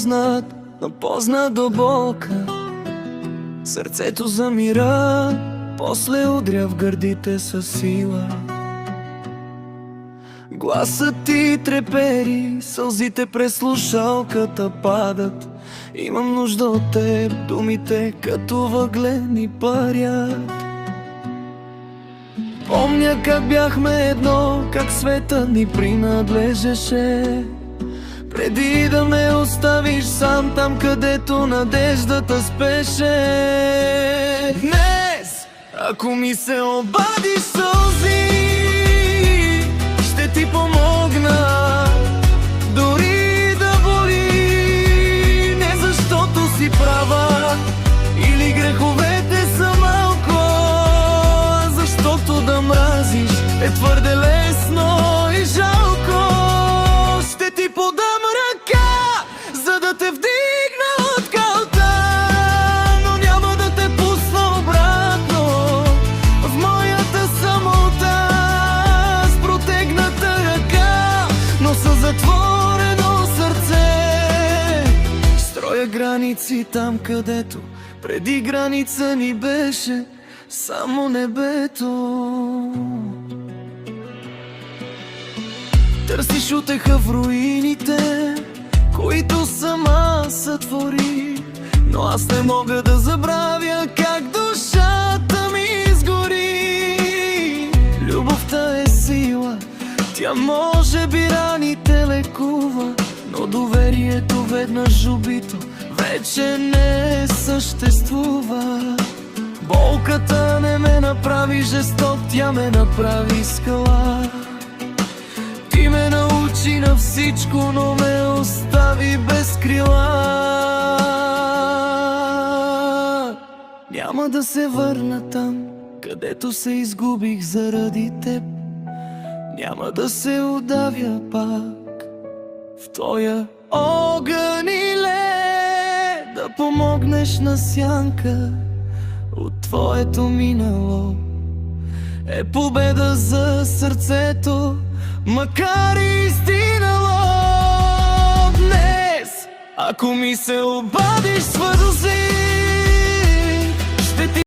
напознат до болка. Сърцето замира, после удря в гърдите със сила. Гласът ти трепери, сълзите през слушалката падат. Имам нужда от теб, думите като въглени парят. Помня как бяхме едно, как света ни принадлежеше, преди да ме оставиш сам там, където надеждата спеше. Днес, ако ми се обадиш сълзи, ще ти помогна, дори да боли. Не защото си права или греховете са малко, а защото да мразиш е твърде лесно и жалко. Ще ти подам ръка, за да те вдигна от калта, но няма да те пусна обратно в моята самота. С протегната ръка, но със затворено сърце строя граници там, където преди граница ни беше само небето. Търсиш утеха в руините, които сама сътвори, но аз не мога да забравя как душата ми изгори. Любовта е сила, тя може би раните лекува, но доверието веднъж убито вече не съществува. Болката не ме направи жесток, тя ме направи скала. Ти ме научи на всичко, но ме остави без крила. Няма да се върна там, където се изгубих заради теб. Няма да се удавя пак в твоя огън и лед, да помогнеш на сянка от твоето минало е победа за сърцето, макар и изтинало. Днес, ако ми се обадиш, свързи